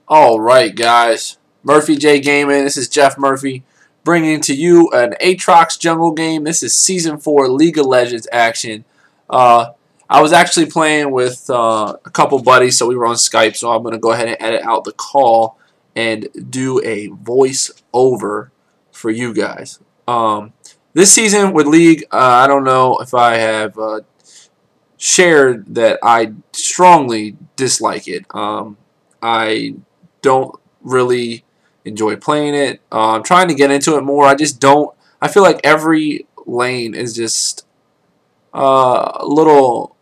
All right, guys. Murphy J Gaming. This is Jeff Murphy bringing to you an Aatrox jungle game. This is Season 4 League of Legends action. I was actually playing with a couple buddies, so we were on Skype, so I'm going to go ahead and edit out the call and do a voice over for you guys. This season with League, I don't know if I have shared that I strongly dislike it. I don't really enjoy playing it. I'm trying to get into it more. I just don't. I feel like every lane is just a little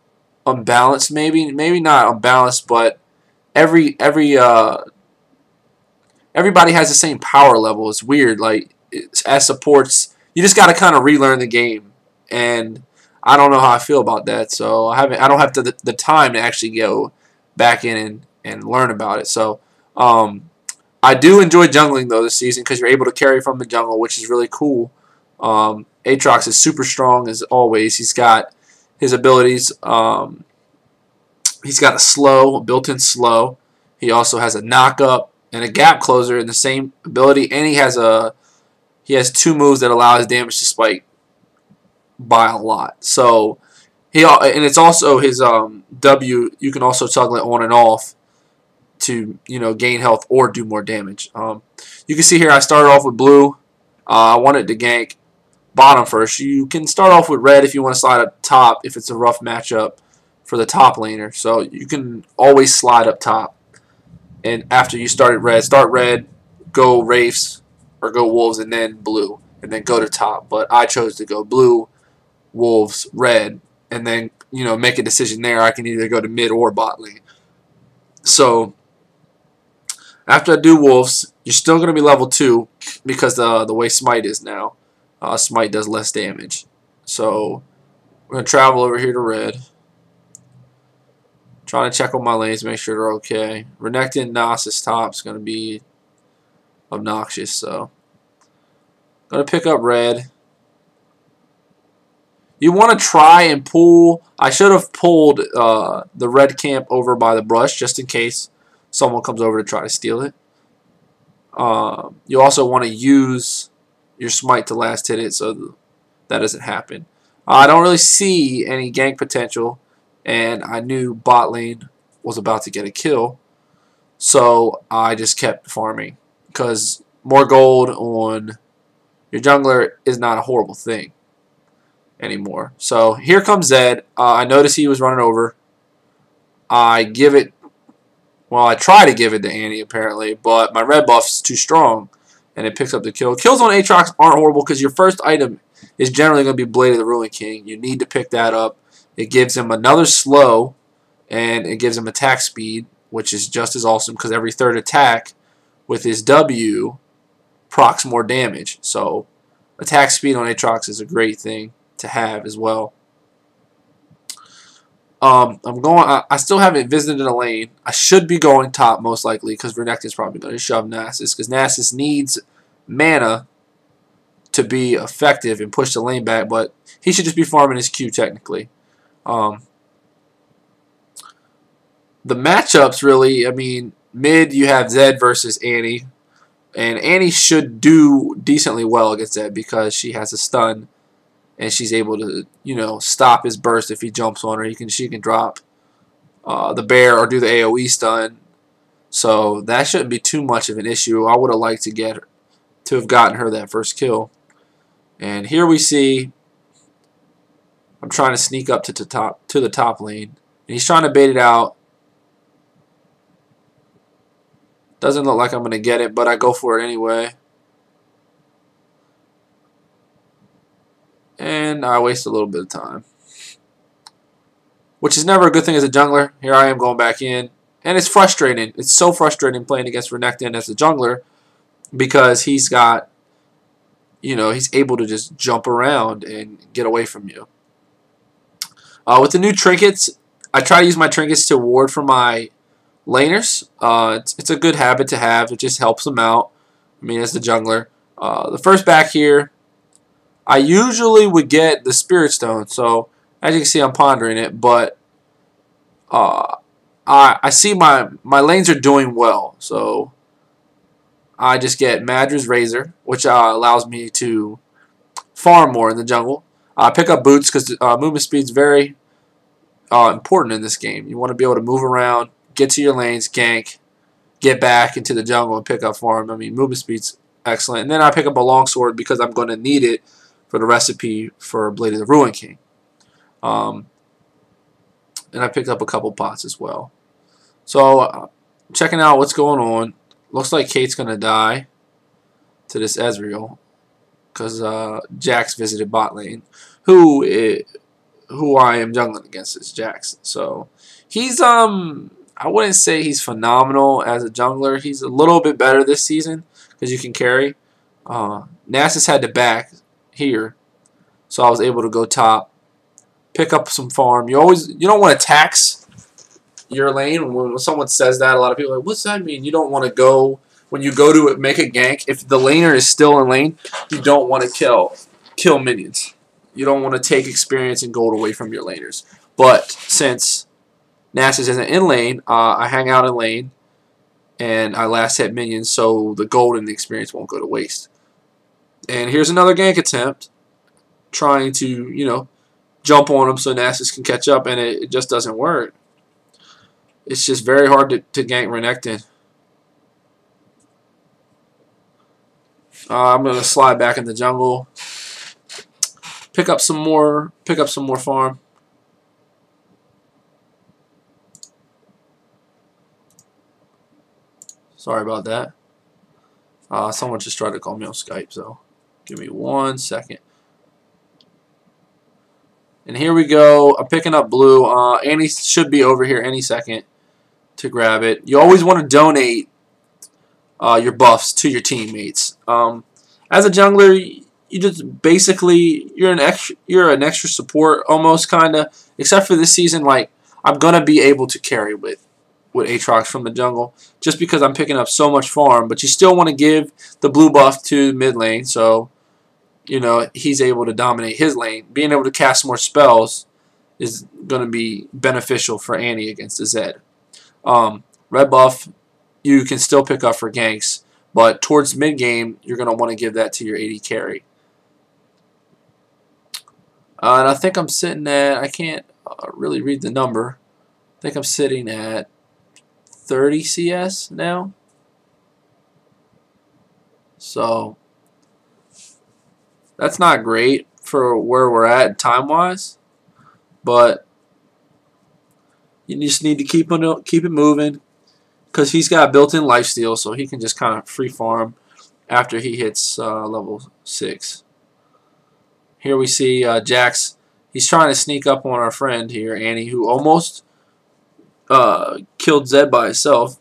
unbalanced. Maybe not unbalanced, but everybody has the same power level. It's weird. Like as supports, you just got to kind of relearn the game, and I don't know how I feel about that. So I don't have the time to actually go back in and learn about it. So I do enjoy jungling though this season because you're able to carry from the jungle, which is really cool. Aatrox is super strong as always. He's got his abilities. He's got a built-in slow. He also has a knock-up and a gap closer in the same ability, and he has two moves that allow his damage to spike by a lot. So and it's also his W. You can also toggle it on and off to gain health or do more damage. You can see here I started off with blue. I wanted to gank bottom first. You can start off with red if you want to slide up top if it's a rough matchup for the top laner. So you can always slide up top. And after you start red, go Wraiths or go Wolves and then blue and then go to top. But I chose to go blue, Wolves, red, and then make a decision there. I can either go to mid or bot lane. So after I do Wolves, you're still going to be level 2 because the way Smite is now. Smite does less damage. So we're going to travel over here to red. Trying to check on my lanes, make sure they're okay. Renekton Nasus top is going to be obnoxious. So going to pick up red. You want to try and pull. I should have pulled the red camp over by the brush just in case someone comes over to try to steal it. You also want to use your smite to last hit it so that doesn't happen. I don't really see any gank potential, and I knew bot lane was about to get a kill, so I just kept farming because more gold on your jungler is not a horrible thing anymore. So here comes Zed. I noticed he was running over. I try to give it to Annie apparently, but my red buff's too strong and it picks up the kill. Kills on Aatrox aren't horrible because your first item is generally going to be Blade of the Ruin King. You need to pick that up. It gives him another slow and it gives him attack speed, which is just as awesome because every third attack with his W procs more damage. So attack speed on Aatrox is a great thing to have as well. I still haven't visited a lane. I should be going top most likely because Renekton's probably going to shove Nasus because Nasus needs mana to be effective and push the lane back, but he should just be farming his Q technically. The matchups really, I mean, mid you have Zed versus Annie, and Annie should do decently well against Zed because she has a stun. And she's able to, stop his burst if he jumps on her. She can drop the bear or do the AoE stun. So that shouldn't be too much of an issue. I would have liked to have gotten her that first kill. And here we see I'm trying to sneak up to the top lane. And he's trying to bait it out. Doesn't look like I'm going to get it, but I go for it anyway. And I waste a little bit of time, which is never a good thing as a jungler. Here I am going back in, and it's frustrating. It's so frustrating playing against Renekton as a jungler because he's got, he's able to just jump around and get away from you. With the new trinkets, I try to use my trinkets to ward for my laners. It's a good habit to have. It just helps them out. I mean, as the jungler. The first back here, I usually would get the Spirit Stone, so as you can see I'm pondering it, but I see my lanes are doing well, so I just get Madra's Razor, which allows me to farm more in the jungle. Pick up boots because movement speed is very important in this game. You want to be able to move around, get to your lanes, gank, get back into the jungle and pick up farm. I mean, movement speed's excellent. And then I pick up a longsword because I'm going to need it for the recipe for Blade of the Ruin King. And I picked up a couple pots as well. So, checking out what's going on. Looks like Kate's going to die to this Ezreal because Jax visited bot lane. Who I am jungling against is Jax. So, he's, I wouldn't say he's phenomenal as a jungler. He's a little bit better this season because you can carry. Nasus had to back here, so I was able to go top, pick up some farm. You don't want to tax your lane. When someone says that, a lot of people are like, what's that mean? You don't want to go, when you go to make a gank, if the laner is still in lane, you don't want to kill minions. You don't want to take experience and gold away from your laners. But since Nasus isn't in lane, I hang out in lane, and I last hit minions, so the gold and the experience won't go to waste. And here's another gank attempt, trying to, jump on him so Nasus can catch up, and it just doesn't work. It's just very hard to gank Renekton. I'm gonna slide back in the jungle, pick up some more farm. Sorry about that. Someone just tried to call me on Skype, so give me 1 second. And here we go. I'm picking up blue. Annie should be over here any second to grab it. You always want to donate your buffs to your teammates. As a jungler, you just basically you're an extra support almost kinda. Except for this season, like I'm gonna be able to carry with Aatrox from the jungle just because I'm picking up so much farm. But you still want to give the blue buff to mid lane, so he's able to dominate his lane. Being able to cast more spells is going to be beneficial for Annie against the Zed. Red buff you can still pick up for ganks, but towards mid game you're going to want to give that to your AD carry. And I think I'm sitting at, I can't really read the number. I think I'm sitting at 30 CS now. So that's not great for where we're at time-wise, but you just need to keep it moving because he's got built-in lifesteal, so he can just kind of free farm after he hits level 6. Here we see Jax. He's trying to sneak up on our friend here, Annie, who almost killed Zed by himself.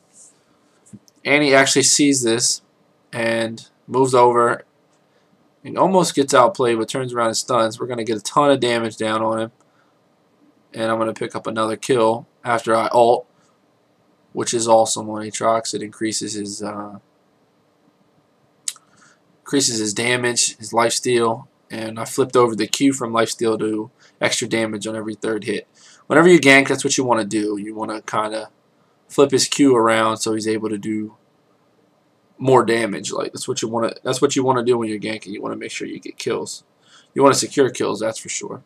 Annie actually sees this and moves over and almost gets outplayed, but turns around and stuns. We're going to get a ton of damage down on him. And I'm going to pick up another kill after I ult, which is awesome on Aatrox. It increases his damage, his lifesteal. And I flipped over the Q from lifesteal to extra damage on every third hit. Whenever you gank, that's what you want to do. You want to kind of flip his Q around so he's able to do more damage. Like that's what you want to do when you're ganking. You want to make sure you get kills. You want to secure kills, that's for sure.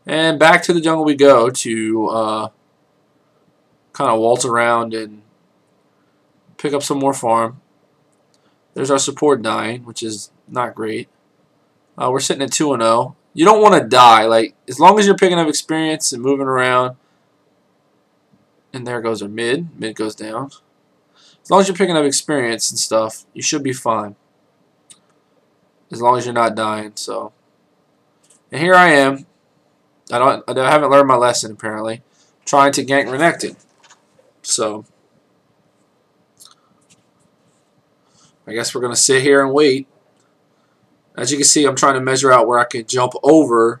And back to the jungle we go to kind of waltz around and pick up some more farm. There's our support dying, which is not great. We're sitting at 2-0. You don't want to die. Like as long as you're picking up experience and moving around. And there goes our mid. Mid goes down. As long as you're picking up experience and stuff, you should be fine. As long as you're not dying. So, and here I am. I haven't learned my lesson apparently. Trying to gank Renekton. So, I guess we're gonna sit here and wait. As you can see, I'm trying to measure out where I can jump over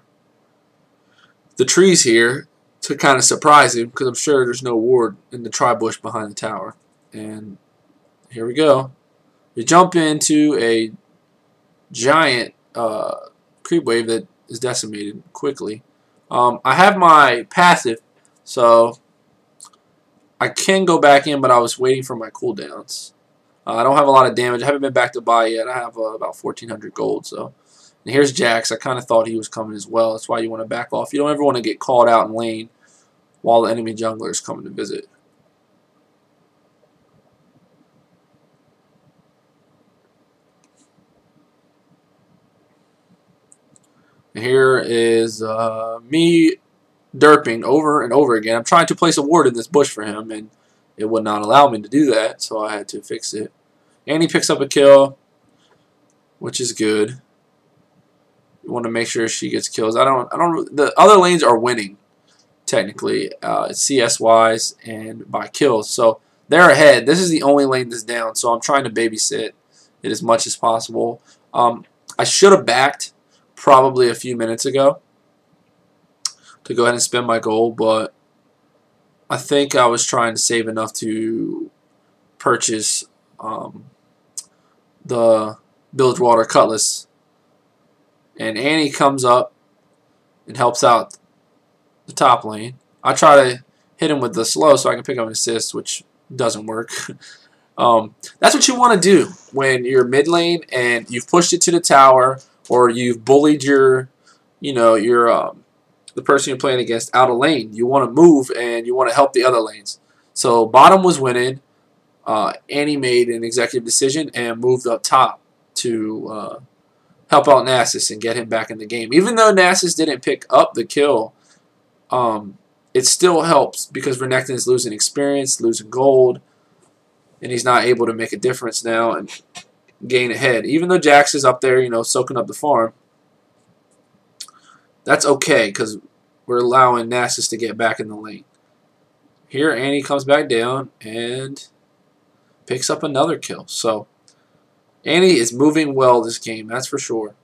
the trees here to kind of surprise him, because I'm sure there's no ward in the tri-bush behind the tower. And here we go. We jump into a giant creep wave that is decimated quickly. I have my passive, so I can go back in, but I was waiting for my cooldowns. I don't have a lot of damage. I haven't been back to buy yet. I have about 1,400 gold. So, and here's Jax. I kind of thought he was coming as well. That's why you want to back off. You don't ever want to get called out in lane while the enemy jungler is coming to visit. And here is me derping over and over again. I'm trying to place a ward in this bush for him, and it would not allow me to do that, so I had to fix it. And he picks up a kill, which is good. You want to make sure she gets kills. The other lanes are winning, technically, CS wise and by kills. So they're ahead. This is the only lane that's down, so I'm trying to babysit it as much as possible. I should have backed probably a few minutes ago to go ahead and spend my gold, but I think I was trying to save enough to purchase the Bilgewater Cutlass. And Annie comes up and helps out the top lane. I try to hit him with the slow so I can pick up an assist, which doesn't work. That's what you want to do when you're mid lane and you've pushed it to the tower, or you've bullied your, the person you're playing against out of lane. You want to move and you want to help the other lanes. So bottom was winning. Annie made an executive decision and moved up top to help out Nasus and get him back in the game. Even though Nasus didn't pick up the kill, it still helps because Renekton is losing experience, losing gold, and he's not able to make a difference now and gain ahead. Even though Jax is up there, soaking up the farm, that's okay because we're allowing Nasus to get back in the lane. Here, Annie comes back down and picks up another kill. So Annie is moving well this game, that's for sure.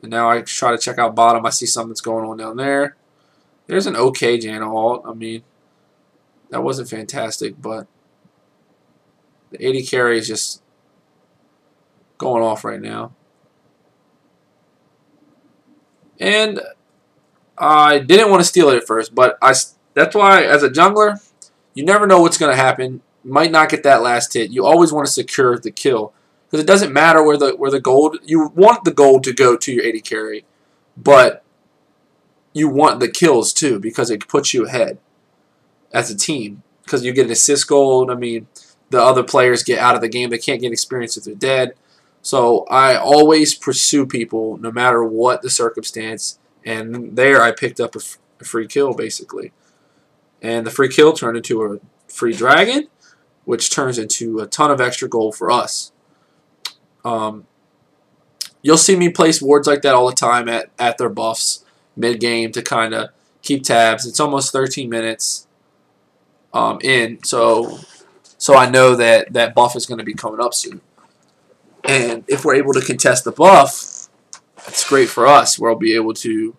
And now I try to check out bottom. I see something's going on down there. There's an okay Janna ult. I mean, that wasn't fantastic, but the 80 carry is just going off right now. And I didn't want to steal it at first, but that's why, as a jungler, you never know what's going to happen. You might not get that last hit. You always want to secure the kill because it doesn't matter where the gold. You want the gold to go to your 80 carry, but you want the kills too because it puts you ahead as a team because you get an assist gold. I mean, the other players get out of the game. They can't get experience if they're dead. So I always pursue people no matter what the circumstance. And there I picked up a free kill basically. And the free kill turned into a free dragon, which turns into a ton of extra gold for us. You'll see me place wards like that all the time at their buffs mid-game to kind of keep tabs. It's almost 13 minutes in, so I know that buff is going to be coming up soon. And if we're able to contest the buff, it's great for us. We'll be able to,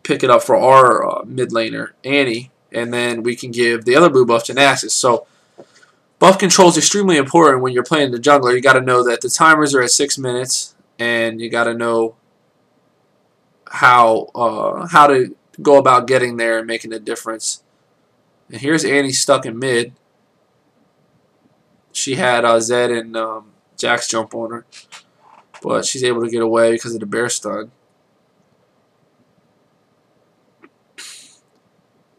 pick it up for our mid laner, Annie, and then we can give the other blue buff to Nasus. So buff control is extremely important when you're playing the jungler. You got to know that the timers are at 6 minutes, and you got to know how to go about getting there and making a difference. And here's Annie stuck in mid. She had Zed and Jax jump on her, but she's able to get away because of the bear stun.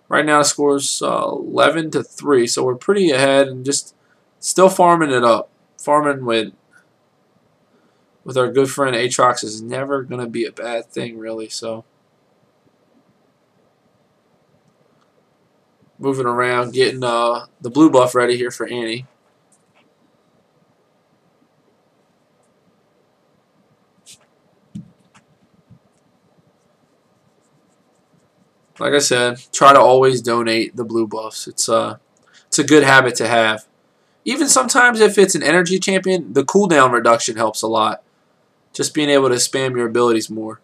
Right now the score's 11-3, so we're pretty ahead and just still farming it up. Farming with our good friend Aatrox is never going to be a bad thing, really. So moving around, getting the blue buff ready here for Annie. Like I said, try to always donate the blue buffs. It's a good habit to have. Even sometimes if it's an energy champion, the cooldown reduction helps a lot. Just being able to spam your abilities more.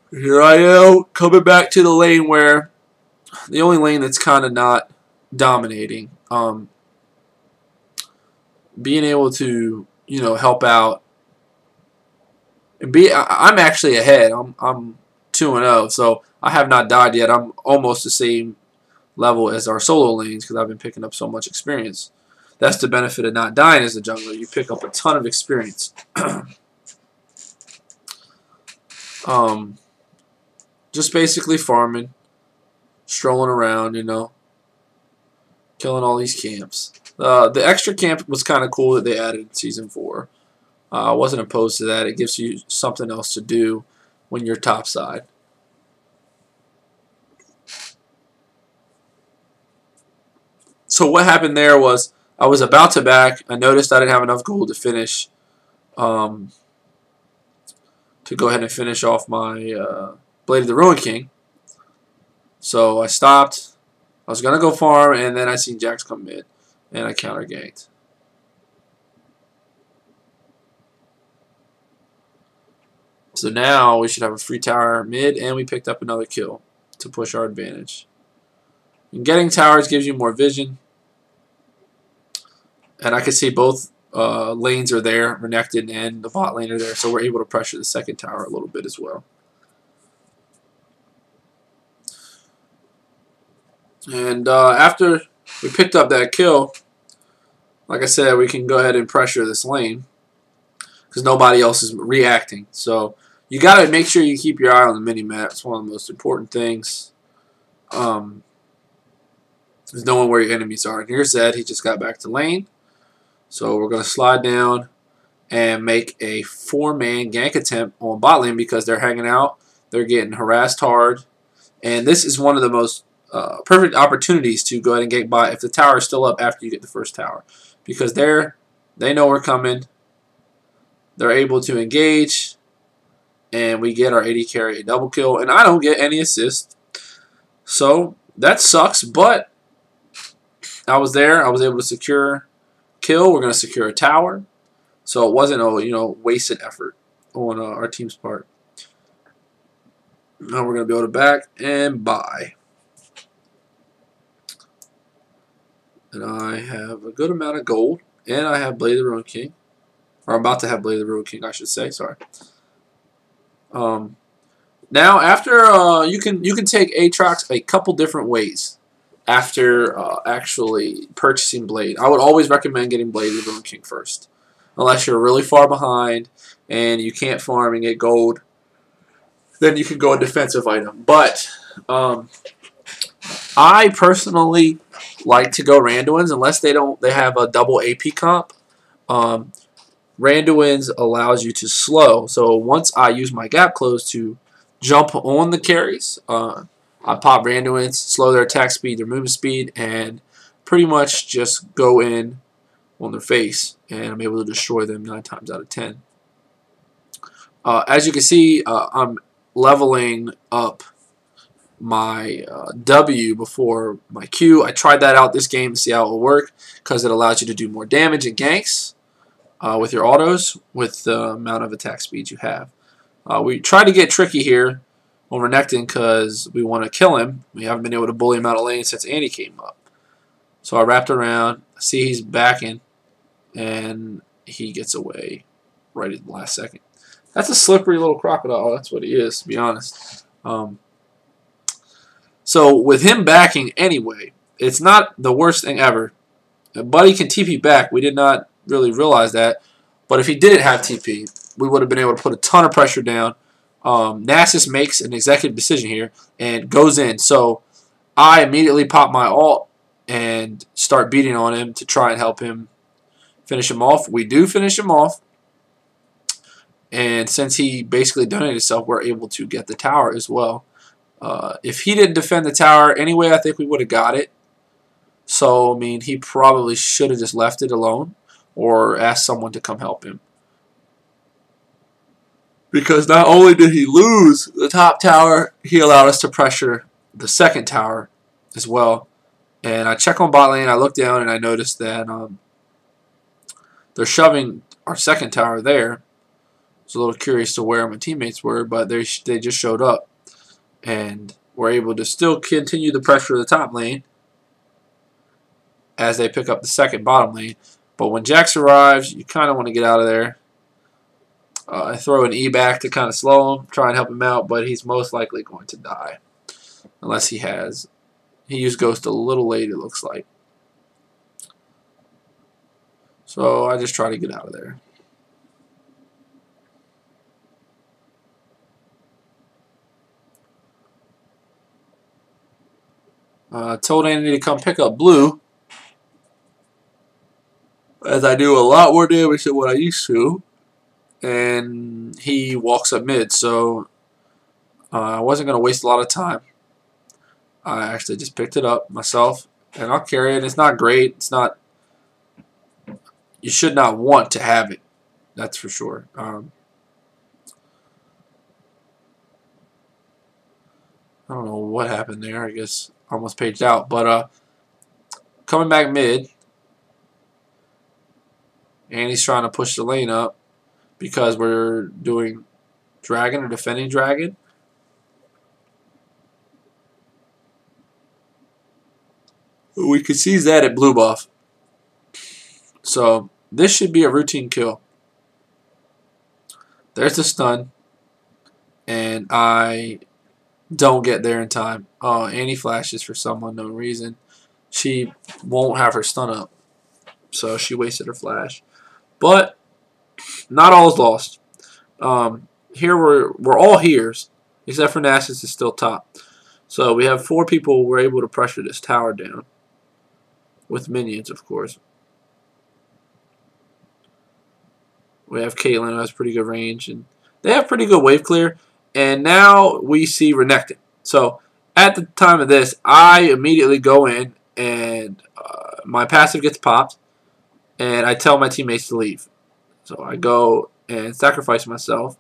Here I am, coming back to the lane where the only lane that's kind of not dominating. Being able to, help out And I'm actually ahead. I'm 2-0, so I have not died yet. I'm almost the same level as our solo lanes because I've been picking up so much experience. That's the benefit of not dying as a jungler. You pick up a ton of experience. Just basically farming, strolling around, you know, killing all these camps. The extra camp was kind of cool that they added in Season 4. I wasn't opposed to that. It gives you something else to do when you're topside. So what happened there was I was about to back. I noticed I didn't have enough gold to finish, to go ahead and finish off my Blade of the Ruin King. So I stopped. I was going to go farm, and then I seen Jax come mid, and I counter ganked. So now we should have a free tower mid, and we picked up another kill to push our advantage. And getting towers gives you more vision. And I can see both lanes are there, Renekton and the bot lane are there, so we're able to pressure the second tower a little bit as well. And after we picked up that kill, like I said, we can go ahead and pressure this lane because nobody else is reacting. So you got to make sure you keep your eye on the mini-map. It's one of the most important things. Is knowing where your enemies are. And here's Zed. He just got back to lane. So we're going to slide down and make a 4-man gank attempt on bot lane because they're hanging out. They're getting harassed hard. And this is one of the most perfect opportunities to go ahead and gank bot if the tower is still up after you get the first tower. Because they know we're coming. They're able to engage. And we get our AD carry a double kill. And I don't get any assist. So that sucks. But I was there. I was able to secure kill. We're going to secure a tower. So it wasn't a wasted effort on our team's part. Now we're going to be able to back and buy. And I have a good amount of gold. And I have Blade of the Ruin King. Or I'm about to have Blade of the Ruin King, I should say. Sorry. Now, after you can take Aatrox a couple different ways after actually purchasing Blade. I would always recommend getting Blade of the Ruin King first. Unless you're really far behind and you can't farm and get gold, then you can go a defensive item. But I personally like to go Randuin's unless they have a double AP comp. Randuin's allows you to slow. So once I use my gap close to jump on the carries, I pop Randuin's, slow their attack speed, their movement speed, and pretty much just go in on their face, and I'm able to destroy them 9 times out of 10. As you can see, I'm leveling up my W before my Q. I tried that out this game to see how it will work because it allows you to do more damage and ganks with your autos with the amount of attack speed you have. We tried to get tricky here on Renekton because we want to kill him. We haven't been able to bully him out of lane since Andy came up. So I wrapped around. I see he's backing, and he gets away right at the last second. That's a slippery little crocodile. That's what he is, to be honest. So with him backing anyway, it's not the worst thing ever. Buddy can TP back. We did not really realize that. But if he didn't have TP, we would have been able to put a ton of pressure down. Nasus makes an executive decision here and goes in. So I immediately pop my ult and start beating on him to try and help him finish him off. We do finish him off. And since he basically donated himself, we're able to get the tower as well. If he didn't defend the tower anyway, I think we would have got it. So, I mean, he probably should have just left it alone or asked someone to come help him. Because not only did he lose the top tower, he allowed us to pressure the second tower as well. And I check on bot lane, I look down, and I noticed that they're shoving our second tower there. I was a little curious to where my teammates were, but they just showed up. And we're able to still continue the pressure of the top lane as they pick up the second bottom lane. But when Jax arrives, you kind of want to get out of there. I throw an E back to kind of slow him, try and help him out, but he's most likely going to die. Unless he has. He used Ghost a little late, it looks like. So I just try to get out of there. Told Andy to come pick up blue, as I do a lot more damage than what I used to. And he walks up mid, so I wasn't going to waste a lot of time. I actually just picked it up myself, and I'll carry it. It's not great. It's not. You should not want to have it. That's for sure. I don't know what happened there. I guess almost paged out. But coming back mid, and he's trying to push the lane up because we're doing dragon or defending dragon. We could seize that at blue buff. So this should be a routine kill. There's the stun. And I don't get there in time. Oh, Annie flashes for some unknown reason. She won't have her stun up. So she wasted her flash. But not all is lost. Here we're all here's, except for Nasus is still top. So we have 4 people who were able to pressure this tower down. With minions, of course. We have Caitlyn, who has pretty good range, and they have pretty good wave clear. And now we see Renekton. So at the time of this, I immediately go in, and my passive gets popped, and I tell my teammates to leave. So I go and sacrifice myself.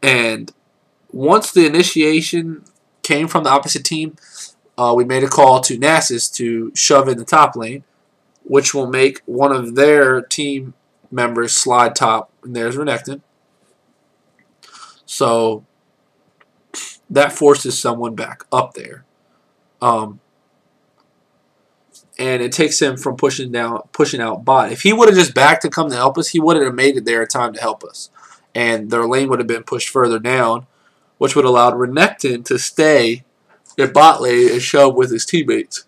And once the initiation came from the opposite team, we made a call to Nasus to shove in the top lane, which will make one of their team members slide top. And there's Renekton. So that forces someone back up there. And it takes him from pushing out bot. If he would have just backed to come to help us, he wouldn't have made it there in time to help us. And their lane would have been pushed further down, which would have allowed Renekton to stay at bot lane and shove with his teammates.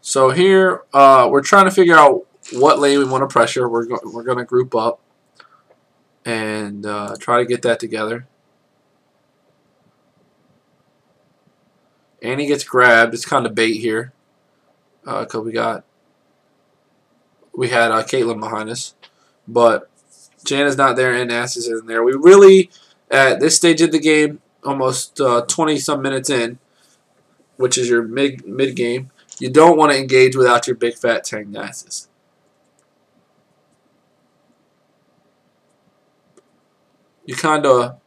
So here we're trying to figure out what lane we want to pressure. We're going to group up and try to get that together. Annie gets grabbed. It's kind of bait here. Because we had Caitlyn behind us, but Janna's not there and Nasus isn't there. We really, at this stage of the game, almost 20-some minutes in, which is your mid game, you don't want to engage without your big fat tank Nasus. You kind of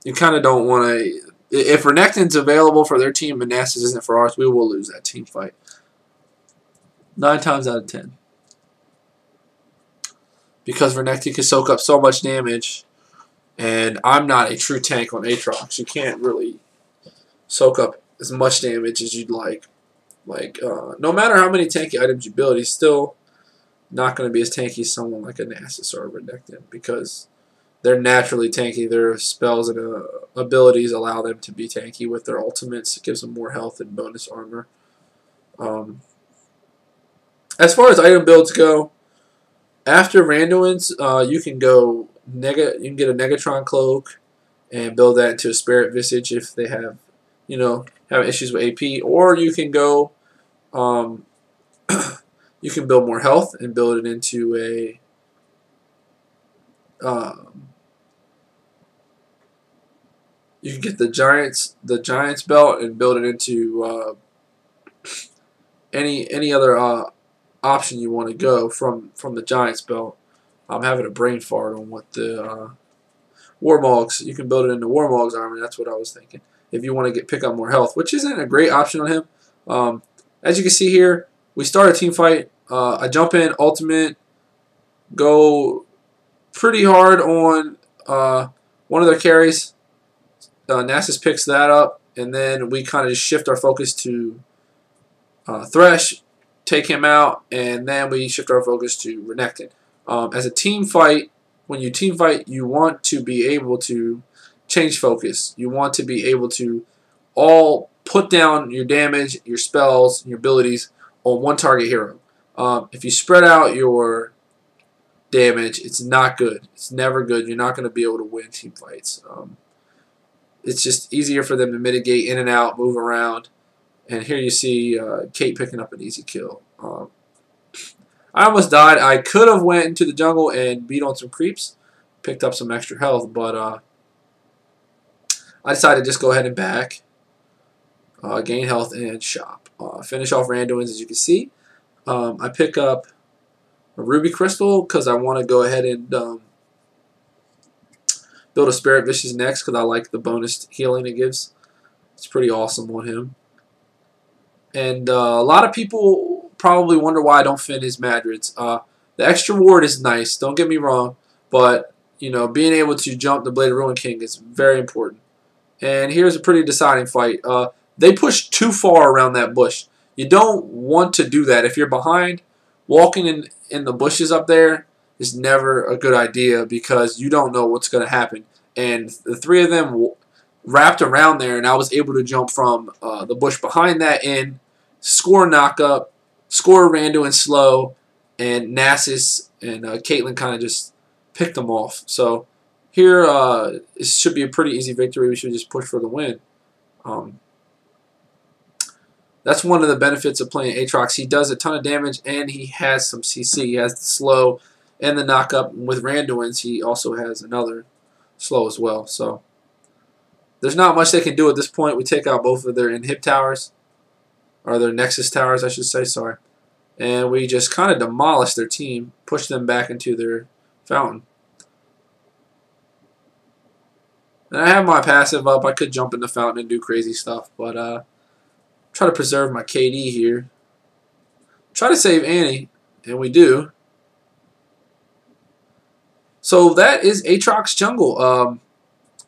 don't want to. If Renekton's available for their team and Nasus isn't for ours, we will lose that team fight. 9 times out of 10. Because Renekton can soak up so much damage, and I'm not a true tank on Aatrox. You can't really soak up as much damage as you'd like. No matter how many tanky items you build, he's still not going to be as tanky as someone like a Nasus or a Renekton, because they're naturally tanky. Their spells and abilities allow them to be tanky with their ultimates. It gives them more health and bonus armor. As far as item builds go, after Randuin's, you can go you can get a Negatron cloak and build that into a Spirit Visage if they have, have issues with AP, or you can go, you can build more health and build it into a, you can get the Giants belt and build it into any other option you want to go from the Giants belt. I'm having a brain fart on what the Warmogs. You can build it into Warmog's armor. That's what I was thinking. If you want to pick up more health, which isn't a great option on him. As you can see here, we start a team fight. I jump in, ultimate, go pretty hard on one of their carries. Nasus picks that up, and then we kind of just shift our focus to Thresh, take him out, and then we shift our focus to Renekton. As a team fight, when you team fight, you want to be able to change focus. You want to be able to all put down your damage, your spells, your abilities on one target hero. If you spread out your damage, it's not good. It's never good. You're not going to be able to win team fights. It's just easier for them to mitigate in and out, move around. And here you see Kate picking up an easy kill. I almost died. I could have went into the jungle and beat on some creeps, picked up some extra health, but I decided to just go ahead and back, gain health, and shop. Finish off Randuin's, as you can see. I pick up a Ruby Crystal because I want to go ahead and build a Spirit Vicious next because I like the bonus healing it gives. It's pretty awesome on him. And a lot of people probably wonder why I don't finish Madrid's. The extra ward is nice, don't get me wrong, but you know, being able to jump the Blade of Ruin King is very important. And here's a pretty deciding fight. They pushed too far around that bush. You don't want to do that. If you're behind, walking in the bushes up there is never a good idea because you don't know what's going to happen. And the three of them wrapped around there, and I was able to jump from the bush behind that in, score a knock-up, score a Randuin slow, and Nasus and Caitlyn kind of just picked them off. So here it should be a pretty easy victory. We should just push for the win. That's one of the benefits of playing Aatrox. He does a ton of damage, and he has some CC. He has the slow and the knock-up. With Randuin's, he also has another slow as well. So there's not much they can do at this point. We take out both of their inhib towers, or their Nexus towers, I should say, sorry. And we just kind of demolish their team, push them back into their fountain. And I have my passive up. I could jump in the fountain and do crazy stuff, but try to preserve my KD here. Try to save Annie, and we do. So that is Aatrox Jungle.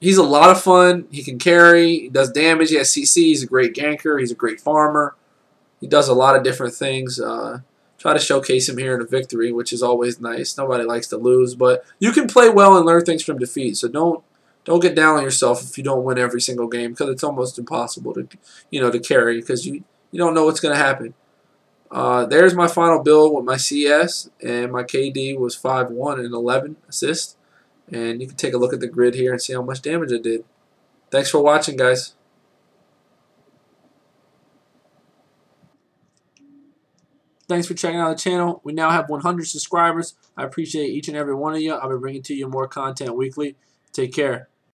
He's a lot of fun. He can carry. He does damage. He has CC. He's a great ganker. He's a great farmer. He does a lot of different things. Try to showcase him here in a victory, which is always nice. Nobody likes to lose, but you can play well and learn things from defeat. So don't get down on yourself if you don't win every single game, because it's almost impossible to to carry because you don't know what's going to happen. There's my final build with my CS, and my KD was 5-1 and 11 assists. And you can take a look at the grid here and see how much damage I did. Thanks for watching, guys. Thanks for checking out the channel. We now have 100 subscribers. I appreciate each and every one of you. I'll be bringing to you more content weekly. Take care.